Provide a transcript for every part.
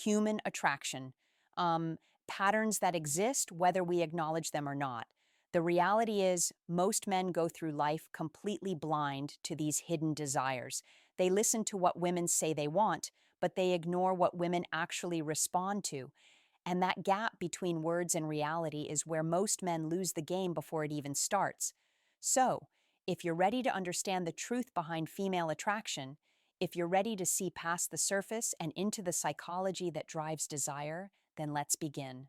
human attraction, um, patterns that exist whether we acknowledge them or not. The reality is, most men go through life completely blind to these hidden desires. They listen to what women say they want, but they ignore what women actually respond to. And that gap between words and reality is where most men lose the game before it even starts. So, if you're ready to understand the truth behind female attraction, if you're ready to see past the surface and into the psychology that drives desire, then let's begin.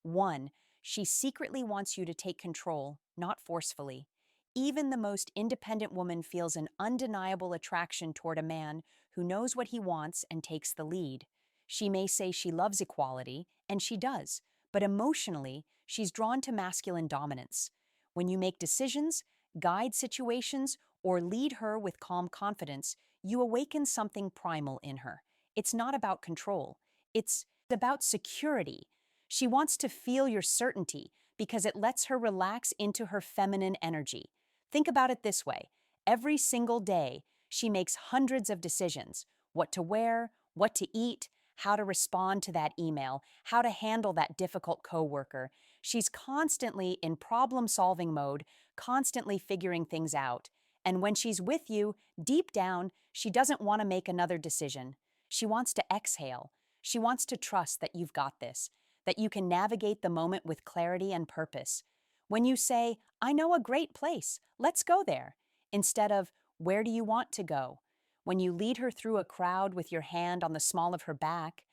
1. She secretly wants you to take control, not forcefully. Even the most independent woman feels an undeniable attraction toward a man who knows what he wants and takes the lead. She may say she loves equality, and she does, but emotionally, she's drawn to masculine dominance. When you make decisions, guide situations, or lead her with calm confidence, you awaken something primal in her. It's not about control, it's about security. She wants to feel your certainty because it lets her relax into her feminine energy. Think about it this way. Every single day, she makes hundreds of decisions: what to wear, what to eat, how to respond to that email, how to handle that difficult coworker. She's constantly in problem-solving mode, constantly figuring things out. And when she's with you, deep down, she doesn't want to make another decision. She wants to exhale. She wants to trust that you've got this, that you can navigate the moment with clarity and purpose. When you say, "I know a great place, let's go there," instead of, "Where do you want to go?" When you lead her through a crowd with your hand on the small of her back,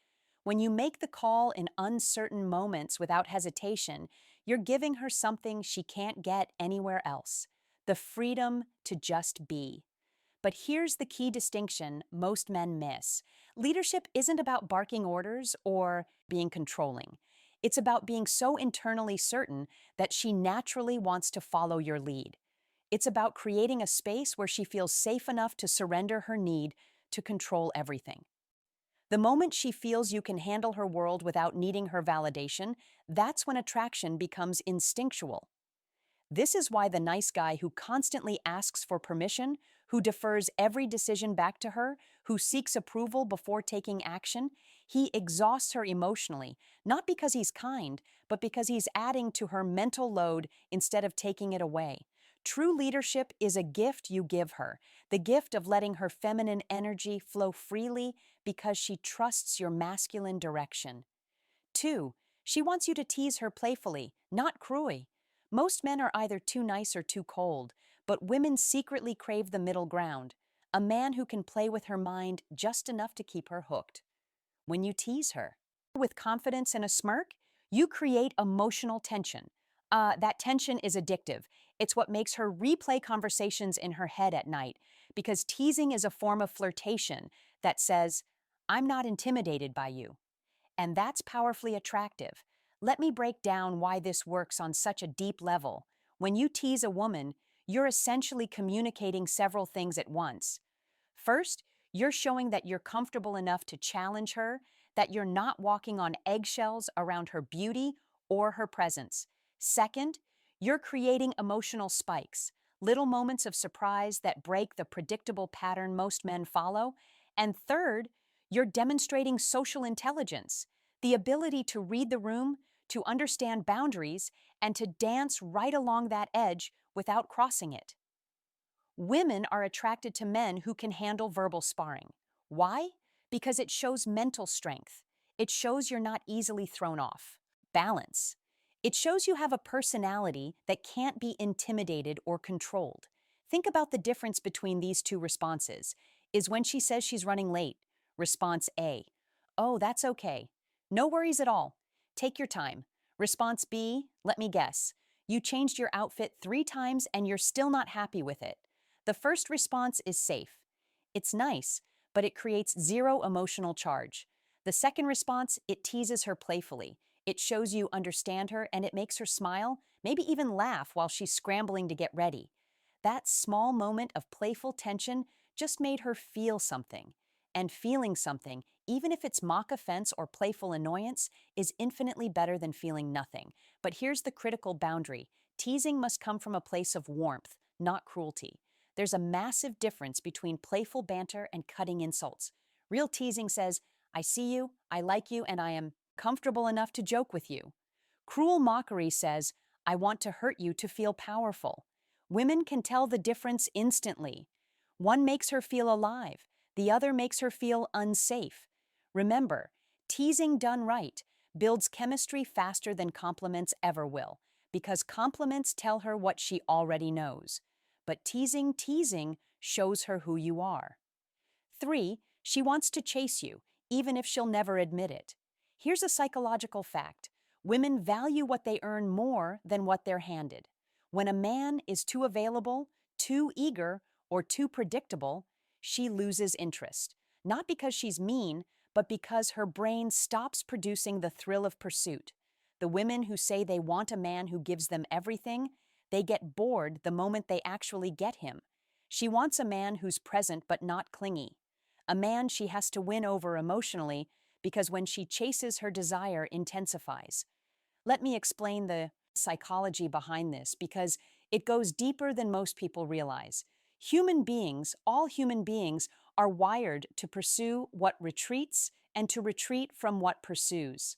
when you make the call in uncertain moments without hesitation, you're giving her something she can't get anywhere else: the freedom to just be. But here's the key distinction most men miss. Leadership isn't about barking orders or being controlling. It's about being so internally certain that she naturally wants to follow your lead. It's about creating a space where she feels safe enough to surrender her need to control everything. The moment she feels you can handle her world without needing her validation, that's when attraction becomes instinctual. This is why the nice guy who constantly asks for permission, who defers every decision back to her, who seeks approval before taking action, he exhausts her emotionally, not because he's kind, but because he's adding to her mental load instead of taking it away. True leadership is a gift you give her, the gift of letting her feminine energy flow freely because she trusts your masculine direction. 2. She wants you to tease her playfully, not cruelly. Most men are either too nice or too cold, but women secretly crave the middle ground, a man who can play with her mind just enough to keep her hooked. When you tease her with confidence and a smirk, you create emotional tension. That tension is addictive. It's what makes her replay conversations in her head at night, because teasing is a form of flirtation that says, "I'm not intimidated by you." And that's powerfully attractive. Let me break down why this works on such a deep level. When you tease a woman, you're essentially communicating several things at once. First, you're showing that you're comfortable enough to challenge her, that you're not walking on eggshells around her beauty or her presence. Second, you're creating emotional spikes, little moments of surprise that break the predictable pattern most men follow. And third, you're demonstrating social intelligence, the ability to read the room, to understand boundaries, and to dance right along that edge without crossing it. Women are attracted to men who can handle verbal sparring. Why? Because it shows mental strength. It shows you're not easily thrown off. Balance. It shows you have a personality that can't be intimidated or controlled. Think about the difference between these two responses. Is when she says she's running late. Response A: "Oh, that's okay. No worries at all. Take your time." Response B: "Let me guess. You changed your outfit 3 times and you're still not happy with it." The first response is safe. It's nice, but it creates zero emotional charge. The second response, it teases her playfully. It shows you understand her and it makes her smile, maybe even laugh while she's scrambling to get ready. That small moment of playful tension just made her feel something. And feeling something, even if it's mock offense or playful annoyance, is infinitely better than feeling nothing. But here's the critical boundary. Teasing must come from a place of warmth, not cruelty. There's a massive difference between playful banter and cutting insults. Real teasing says, I see you, I like you, and I am comfortable enough to joke with you. Cruel mockery says, I want to hurt you to feel powerful. Women can tell the difference instantly. One makes her feel alive, the other makes her feel unsafe. Remember, teasing done right builds chemistry faster than compliments ever will, because compliments tell her what she already knows. But teasing shows her who you are. 3, she wants to chase you, even if she'll never admit it. Here's a psychological fact. Women value what they earn more than what they're handed. When a man is too available, too eager, or too predictable, she loses interest. Not because she's mean, but because her brain stops producing the thrill of pursuit. The women who say they want a man who gives them everything, they get bored the moment they actually get him. She wants a man who's present but not clingy, a man she has to win over emotionally because when she chases, her desire intensifies. Let me explain the psychology behind this because it goes deeper than most people realize. Human beings, all human beings, are wired to pursue what retreats and to retreat from what pursues.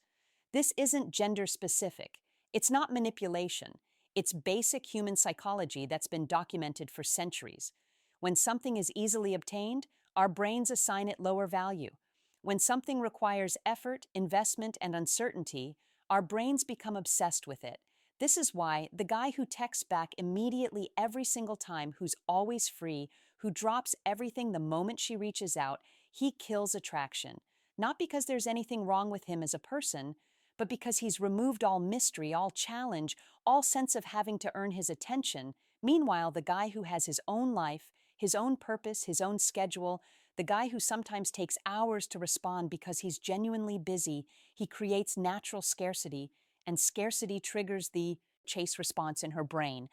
This isn't gender specific. It's not manipulation. It's basic human psychology that's been documented for centuries. When something is easily obtained, our brains assign it lower value. When something requires effort, investment, and uncertainty, our brains become obsessed with it. This is why the guy who texts back immediately every single time, who's always free, who drops everything the moment she reaches out, he kills attraction. Not because there's anything wrong with him as a person, but because he's removed all mystery, all challenge, all sense of having to earn his attention. Meanwhile, the guy who has his own life, his own purpose, his own schedule, the guy who sometimes takes hours to respond because he's genuinely busy, he creates natural scarcity, and scarcity triggers the chase response in her brain.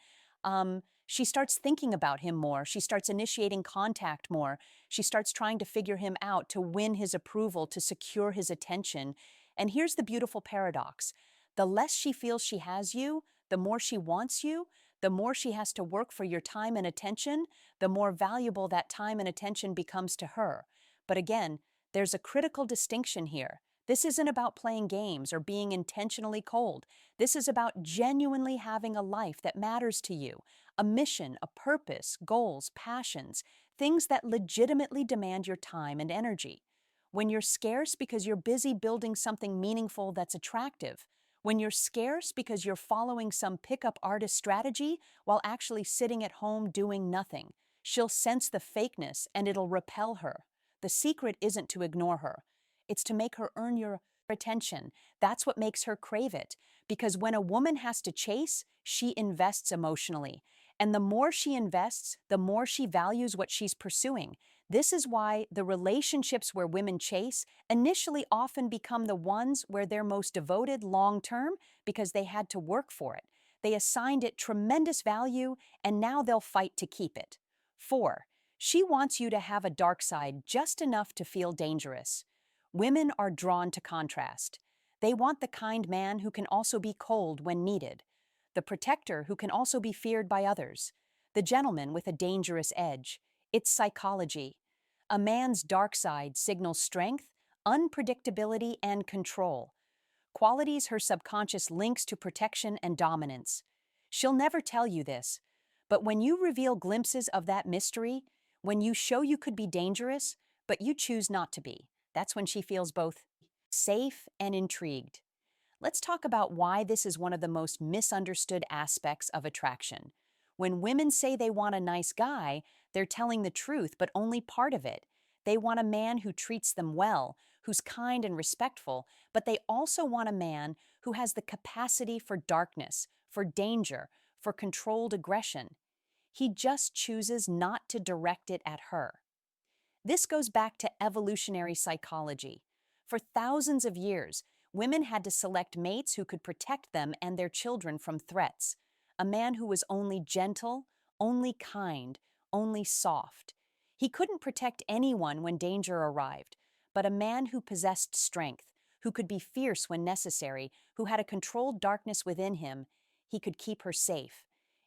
She starts thinking about him more. She starts initiating contact more. She starts trying to figure him out, to win his approval, to secure his attention. And here's the beautiful paradox. The less she feels she has you, the more she wants you, the more she has to work for your time and attention, the more valuable that time and attention becomes to her. But again, there's a critical distinction here. This isn't about playing games or being intentionally cold. This is about genuinely having a life that matters to you, a mission, a purpose, goals, passions, things that legitimately demand your time and energy. When you're scarce because you're busy building something meaningful that's attractive, when you're scarce because you're following some pickup artist strategy while actually sitting at home doing nothing, she'll sense the fakeness and it'll repel her. The secret isn't to ignore her. It's to make her earn your attention. That's what makes her crave it. Because when a woman has to chase, she invests emotionally. And the more she invests, the more she values what she's pursuing. This is why the relationships where women chase initially often become the ones where they're most devoted long term because they had to work for it. They assigned it tremendous value and now they'll fight to keep it. 4. She wants you to have a dark side just enough to feel dangerous. Women are drawn to contrast. They want the kind man who can also be cold when needed, the protector who can also be feared by others, the gentleman with a dangerous edge. It's psychology. A man's dark side signals strength, unpredictability, and control, qualities her subconscious links to protection and dominance. She'll never tell you this, but when you reveal glimpses of that mystery, when you show you could be dangerous, but you choose not to be, that's when she feels both safe and intrigued. Let's talk about why this is one of the most misunderstood aspects of attraction. When women say they want a nice guy, they're telling the truth, but only part of it. They want a man who treats them well, who's kind and respectful, but they also want a man who has the capacity for darkness, for danger, for controlled aggression. He just chooses not to direct it at her. This goes back to evolutionary psychology. For thousands of years, women had to select mates who could protect them and their children from threats. A man who was only gentle, only kind, only soft. He couldn't protect anyone when danger arrived, but a man who possessed strength, who could be fierce when necessary, who had a controlled darkness within him, he could keep her safe.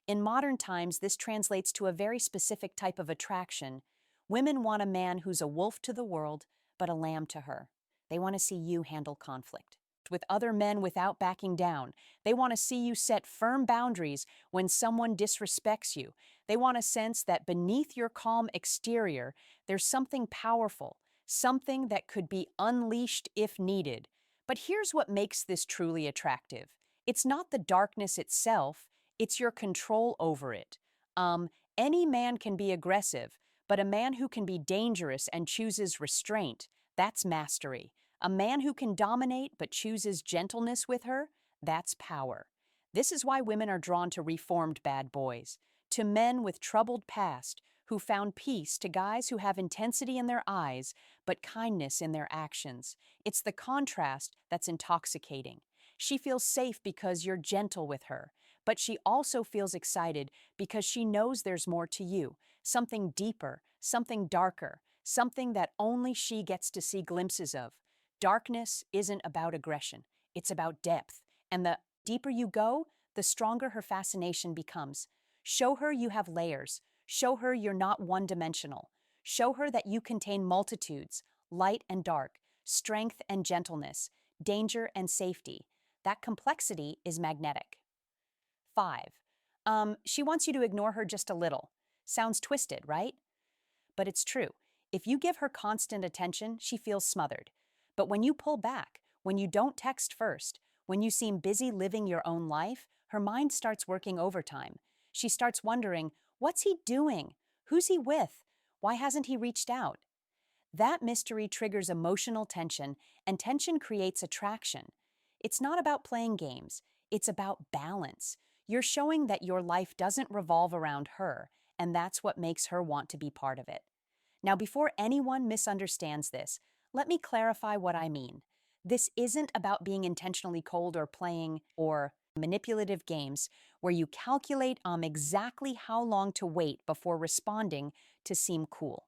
In modern times, this translates to a very specific type of attraction. Women want a man who's a wolf to the world, but a lamb to her. They want to see you handle conflict with other men without backing down. They want to see you set firm boundaries when someone disrespects you. They want to sense that beneath your calm exterior, there's something powerful, something that could be unleashed if needed. But here's what makes this truly attractive. It's not the darkness itself, it's your control over it. Any man can be aggressive, but a man who can be dangerous and chooses restraint, that's mastery. A man who can dominate but chooses gentleness with her, that's power. This is why women are drawn to reformed bad boys, to men with troubled past who found peace, to guys who have intensity in their eyes but kindness in their actions. It's the contrast that's intoxicating. She feels safe because you're gentle with her, but she also feels excited because she knows there's more to you, something deeper, something darker, something that only she gets to see glimpses of. Darkness isn't about aggression, it's about depth. And the deeper you go, the stronger her fascination becomes. Show her you have layers. Show her you're not one-dimensional. Show her that you contain multitudes, light and dark, strength and gentleness, danger and safety. That complexity is magnetic. 5. She wants you to ignore her just a little. Sounds twisted, right? But it's true. If you give her constant attention, she feels smothered. But when you pull back, when you don't text first, when you seem busy living your own life, her mind starts working overtime. She starts wondering, what's he doing? Who's he with? Why hasn't he reached out? That mystery triggers emotional tension, and tension creates attraction. It's not about playing games, it's about balance. You're showing that your life doesn't revolve around her, and that's what makes her want to be part of it. Now, before anyone misunderstands this, let me clarify what I mean. This isn't about being intentionally cold or playing or manipulative games where you calculate exactly how long to wait before responding to seem cool.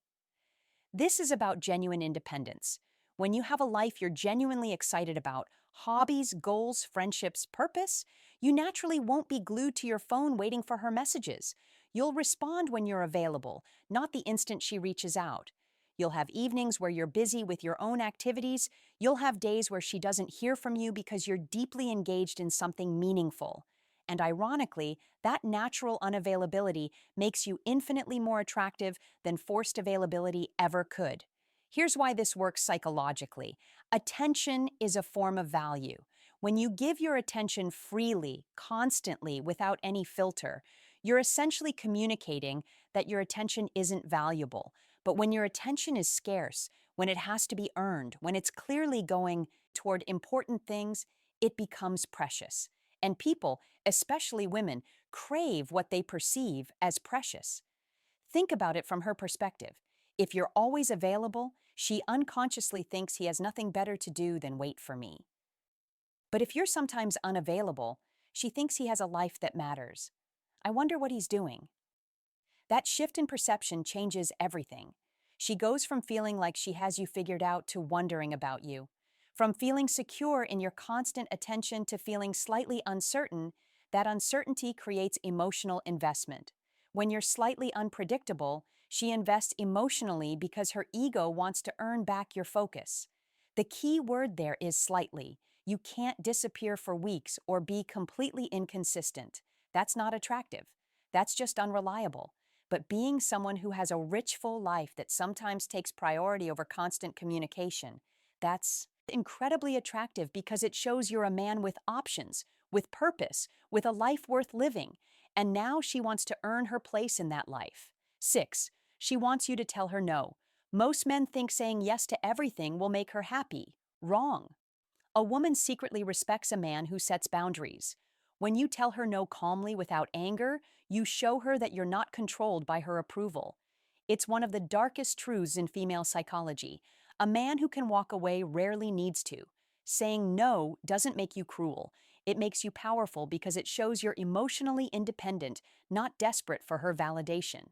This is about genuine independence. When you have a life you're genuinely excited about, hobbies, goals, friendships, purpose, you naturally won't be glued to your phone waiting for her messages. You'll respond when you're available, not the instant she reaches out. You'll have evenings where you're busy with your own activities. You'll have days where she doesn't hear from you because you're deeply engaged in something meaningful. And ironically, that natural unavailability makes you infinitely more attractive than forced availability ever could. Here's why this works psychologically. Attention is a form of value. When you give your attention freely, constantly, without any filter, you're essentially communicating that your attention isn't valuable. But when your attention is scarce, when it has to be earned, when it's clearly going toward important things, it becomes precious. And people, especially women, crave what they perceive as precious. Think about it from her perspective. If you're always available, she unconsciously thinks he has nothing better to do than wait for me. But if you're sometimes unavailable, she thinks he has a life that matters. I wonder what he's doing. That shift in perception changes everything. She goes from feeling like she has you figured out to wondering about you. From feeling secure in your constant attention to feeling slightly uncertain, that uncertainty creates emotional investment. When you're slightly unpredictable, she invests emotionally because her ego wants to earn back your focus. The key word there is slightly. You can't disappear for weeks or be completely inconsistent. That's not attractive. That's just unreliable. But being someone who has a rich, full life that sometimes takes priority over constant communication, that's incredibly attractive because it shows you're a man with options, with purpose, with a life worth living. And now she wants to earn her place in that life. 6. She wants you to tell her no. Most men think saying yes to everything will make her happy. Wrong. A woman secretly respects a man who sets boundaries. When you tell her no calmly without anger, you show her that you're not controlled by her approval. It's one of the darkest truths in female psychology. A man who can walk away rarely needs to. Saying no doesn't make you cruel. It makes you powerful because it shows you're emotionally independent, not desperate for her validation.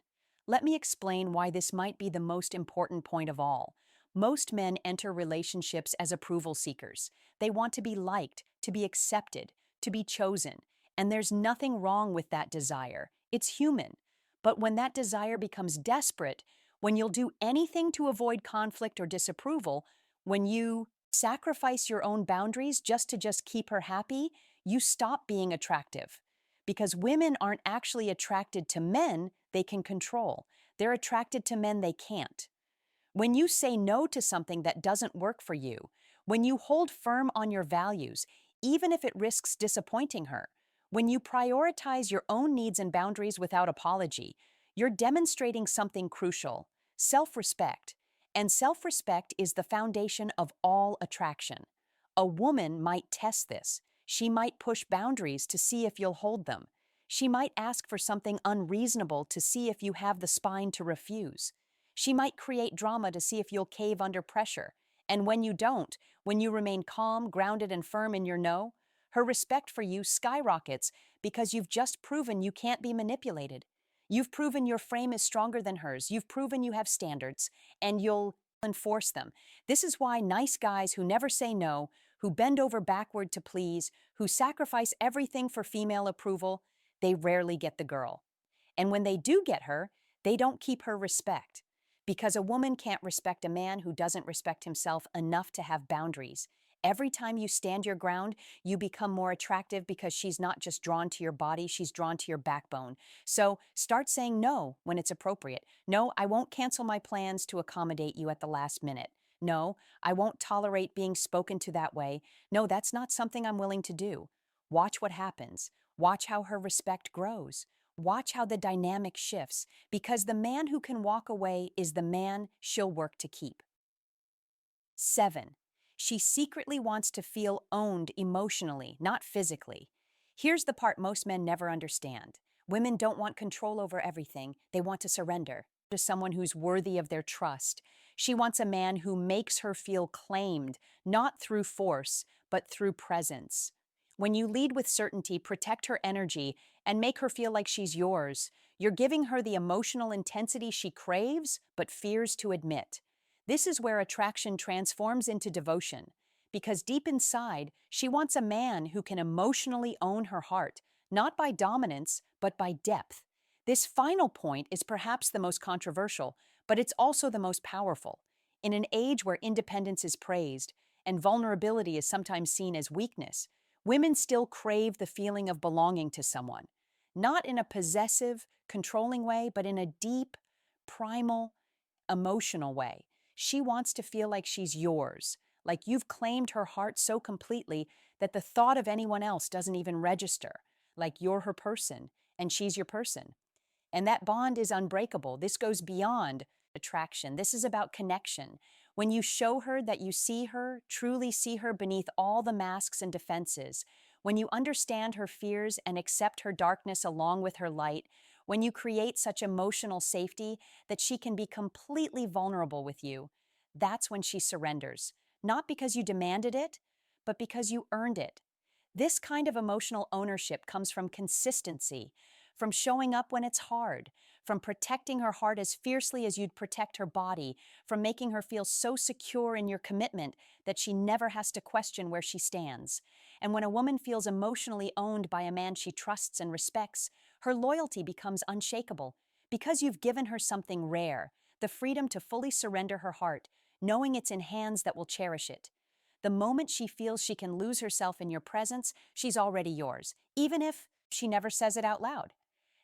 Let me explain why this might be the most important point of all. Most men enter relationships as approval seekers. They want to be liked, to be accepted, to be chosen. And there's nothing wrong with that desire. It's human. But when that desire becomes desperate, when you'll do anything to avoid conflict or disapproval, when you sacrifice your own boundaries just to keep her happy, you stop being attractive. Because women aren't actually attracted to men they can control. They're attracted to men they can't. When you say no to something that doesn't work for you, when you hold firm on your values, even if it risks disappointing her, when you prioritize your own needs and boundaries without apology, you're demonstrating something crucial: self respect. And self respect is the foundation of all attraction. A woman might test this. She might push boundaries to see if you'll hold them. She might ask for something unreasonable to see if you have the spine to refuse. She might create drama to see if you'll cave under pressure. And when you don't, when you remain calm, grounded, and firm in your no, her respect for you skyrockets because you've just proven you can't be manipulated. You've proven your frame is stronger than hers. You've proven you have standards, and you'll enforce them. This is why nice guys who never say no, who bend over backward to please, who sacrifice everything for female approval, they rarely get the girl. And when they do get her, they don't keep her respect. Because a woman can't respect a man who doesn't respect himself enough to have boundaries. Every time you stand your ground, you become more attractive because she's not just drawn to your body, she's drawn to your backbone. So start saying no when it's appropriate. No, I won't cancel my plans to accommodate you at the last minute. No, I won't tolerate being spoken to that way. No, that's not something I'm willing to do. Watch what happens. Watch how her respect grows. Watch how the dynamic shifts, because the man who can walk away is the man she'll work to keep. 7. She secretly wants to feel owned emotionally, not physically. Here's the part most men never understand. Women don't want control over everything, they want to surrender to someone who's worthy of their trust. She wants a man who makes her feel claimed, not through force, but through presence. When you lead with certainty, protect her energy, and make her feel like she's yours, you're giving her the emotional intensity she craves but fears to admit. This is where attraction transforms into devotion, because deep inside, she wants a man who can emotionally own her heart, not by dominance, but by depth. This final point is perhaps the most controversial, but it's also the most powerful. In an age where independence is praised and vulnerability is sometimes seen as weakness, women still crave the feeling of belonging to someone, not in a possessive, controlling way, but in a deep, primal, emotional way. She wants to feel like she's yours, like you've claimed her heart so completely that the thought of anyone else doesn't even register, like you're her person and she's your person. And that bond is unbreakable. This goes beyond attraction. This is about connection. When you show her that you see her, truly see her beneath all the masks and defenses, when you understand her fears and accept her darkness along with her light, when you create such emotional safety that she can be completely vulnerable with you, that's when she surrenders. Not because you demanded it, but because you earned it. This kind of emotional ownership comes from consistency, from showing up when it's hard, from protecting her heart as fiercely as you'd protect her body, from making her feel so secure in your commitment that she never has to question where she stands. And when a woman feels emotionally owned by a man she trusts and respects, her loyalty becomes unshakable because you've given her something rare, the freedom to fully surrender her heart, knowing it's in hands that will cherish it. The moment she feels she can lose herself in your presence, she's already yours, even if she never says it out loud.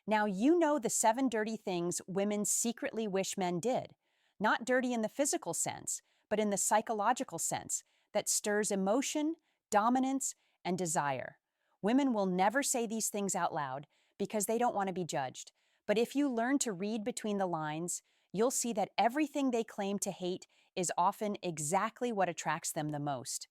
Now, you know the 7 dirty things women secretly wish men did. Not dirty in the physical sense, but in the psychological sense that stirs emotion, dominance, and desire. Women will never say these things out loud because they don't want to be judged. But if you learn to read between the lines, you'll see that everything they claim to hate is often exactly what attracts them the most.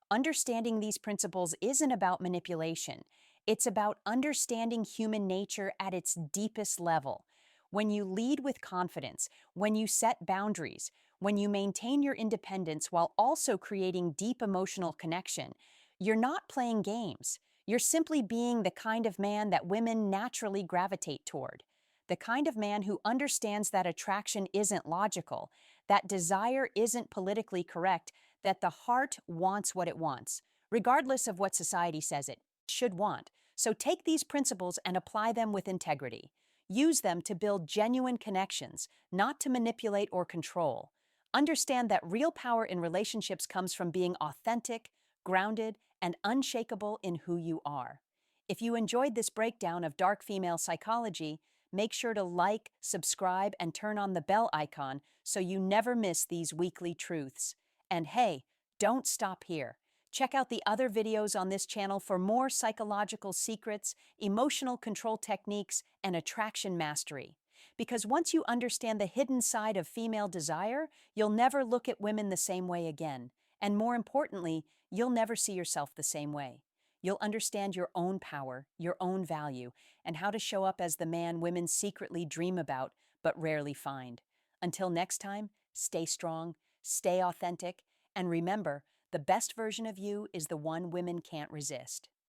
Understanding these principles isn't about manipulation. It's about understanding human nature at its deepest level. When you lead with confidence, when you set boundaries, when you maintain your independence while also creating deep emotional connection, you're not playing games. You're simply being the kind of man that women naturally gravitate toward. The kind of man who understands that attraction isn't logical, that desire isn't politically correct, that the heart wants what it wants, regardless of what society says it should want. So take these principles and apply them with integrity. Use them to build genuine connections, not to manipulate or control. Understand that real power in relationships comes from being authentic, grounded, and unshakable in who you are. If you enjoyed this breakdown of dark female psychology, make sure to like, subscribe, and turn on the bell icon so you never miss these weekly truths. And hey, don't stop here. Check out the other videos on this channel for more psychological secrets, emotional control techniques, and attraction mastery. Because once you understand the hidden side of female desire, you'll never look at women the same way again. And more importantly, you'll never see yourself the same way. You'll understand your own power, your own value, and how to show up as the man women secretly dream about but rarely find. Until next time, stay strong, stay authentic, and remember, the best version of you is the one women can't resist.